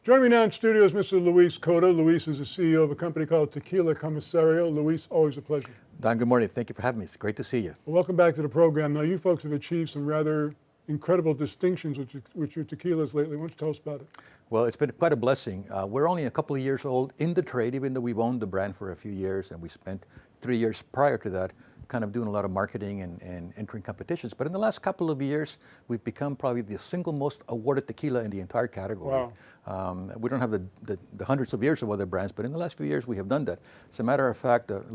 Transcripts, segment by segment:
Joining me now in studio is Mr. Luis Cota. Luis is the CEO of a company called Tequila Comisario. Luis, always a pleasure. Don, good morning. Thank you for having me. It's great to see you. Well, welcome back to the program. Now, you folks have achieved some rather incredible distinctions with your tequilas lately. Why don't you tell us about it? Well, it's been quite a blessing. We're only a couple of years old in the trade, even though we've owned the brand for a few years, and we spent 3 years prior to that kind of doing a lot of marketing and entering competitions. But in the last couple of years, we've become probably the single most awarded tequila in the entire category. Wow. We don't have the hundreds of years of other brands, but in the last few years, we have done that. As a matter of fact, the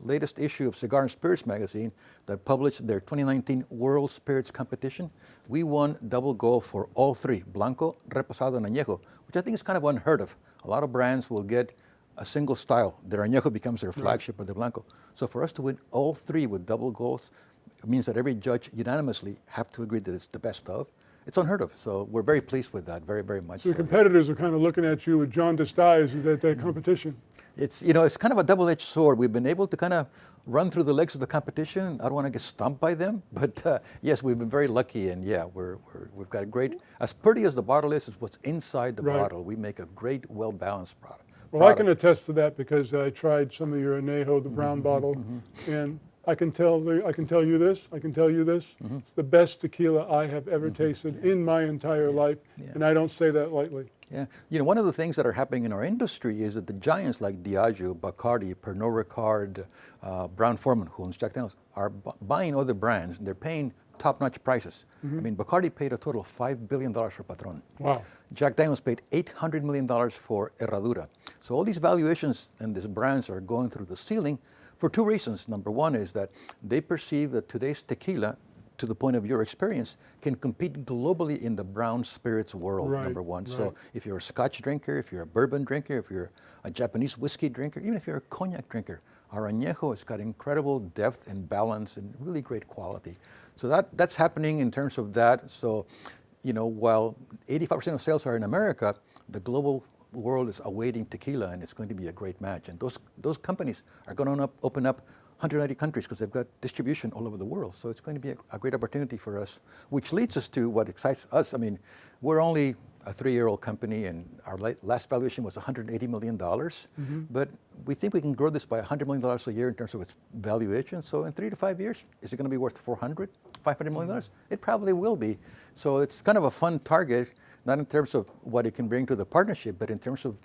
latest issue of Cigar and Spirits magazine that published their 2019 World Spirits Competition, we won double gold for all three, Blanco, Reposado, and Añejo, which I think is kind of unheard of. A lot of brands will get a single style. Their Añejo becomes their flagship, or their Blanco. So for us to win all three with double golds, it means that every judge unanimously have to agree that it's the best of. It's unheard of. So we're very pleased with that, very, very much. So the competitors are kind of looking at you with jaundiced eyes at that competition. It's, it's kind of a double-edged sword. We've been able to kind of run through the legs of the competition. I don't want to get stumped by them, but yes, we've been very lucky, and yeah, we've got a great, as pretty as the bottle is what's inside the bottle. We make a great, well-balanced product. Well, I can attest to that because I tried some of your Añejo, the brown bottle, and I can tell you this. It's the best tequila I have ever tasted in my entire life, and I don't say that lightly. Yeah, one of the things that are happening in our industry is that the giants like Diageo, Bacardi, Pernod Ricard, Brown-Forman, who owns Jack Daniels, are buying other brands, and they're paying top-notch prices. I mean, Bacardi paid a total of $5 billion for Patron. Wow. Jack Daniels paid $800 million for Herradura. So all these valuations and these brands are going through the ceiling for two reasons. Number one is that they perceive that today's tequila, to the point of your experience, can compete globally in the brown spirits world, number one. So if you're a Scotch drinker, if you're a bourbon drinker, if you're a Japanese whiskey drinker, even if you're a cognac drinker, our Añejo has got incredible depth and balance and really great quality. So that's happening in terms of that. So, while 85% of sales are in America, the global world is awaiting tequila, and it's going to be a great match. And those companies are going to open up 190 countries because they've got distribution all over the world. So it's going to be a great opportunity for us, which leads us to what excites us. I mean, we're only a 3-year-old company, and our last valuation was $180 million. But we think we can grow this by $100 million a year in terms of its valuation. So in 3 to 5 years, is it going to be worth $500 million? It probably will be. So it's kind of a fun target, not in terms of what it can bring to the partnership, but in terms of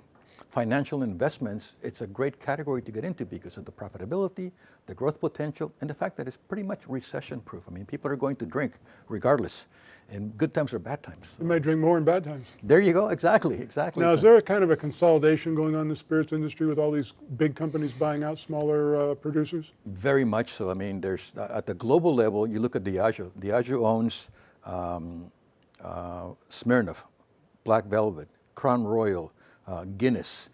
financial investments. It's a great category to get into because of the profitability, the growth potential, and the fact that it's pretty much recession-proof. I mean, people are going to drink regardless, in good times or bad times. You may drink more in bad times. There you go, exactly. Now, is there a kind of a consolidation going on in the spirits industry with all these big companies buying out smaller producers? Very much so. I mean, there's, at the global level, you look at Diageo. Diageo owns Smirnoff, Black Velvet, Crown Royal, Guinness,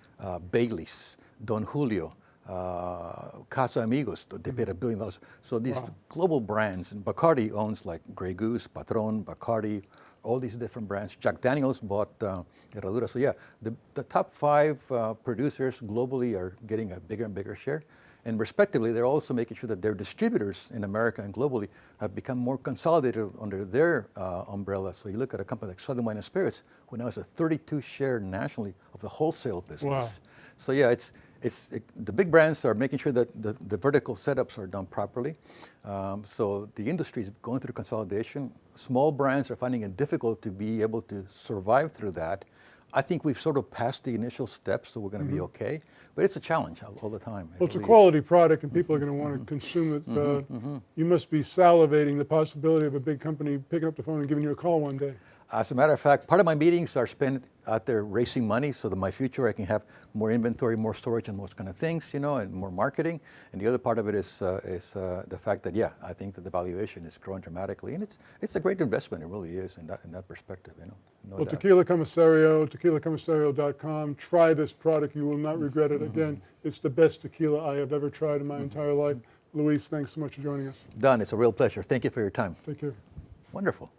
Bailey's, Don Julio, Casamigos, they paid $1 billion. So these global brands, and Bacardi owns like Grey Goose, Patron, Bacardi, all these different brands. Jack Daniels bought Herradura. So yeah, the top 5 producers globally are getting a bigger and bigger share. And respectively, they're also making sure that their distributors in America and globally have become more consolidated under their umbrella. So you look at a company like Southern Wine and Spirits, who now has a 32% share nationally of the wholesale business. Wow. So yeah, the big brands are making sure that the vertical setups are done properly. So the industry is going through consolidation. Small brands are finding it difficult to be able to survive through that. I think we've sort of passed the initial steps, so we're going to be okay. But it's a challenge all the time. Well, it's a quality product, and people are going to want to consume it. You must be salivating the possibility of a big company picking up the phone and giving you a call one day. As a matter of fact, part of my meetings are spent out there raising money so that in my future I can have more inventory, more storage, and those kind of things, and more marketing. And the other part of it is the fact that, yeah, I think that the valuation is growing dramatically, and it's a great investment. It really is in that perspective, No well, doubt. Tequila Comisario, tequilacomisario.com. Try this product. You will not regret it. Again, it's the best tequila I have ever tried in my entire life. Luis, thanks so much for joining us. Don, it's a real pleasure. Thank you for your time. Take care. Wonderful.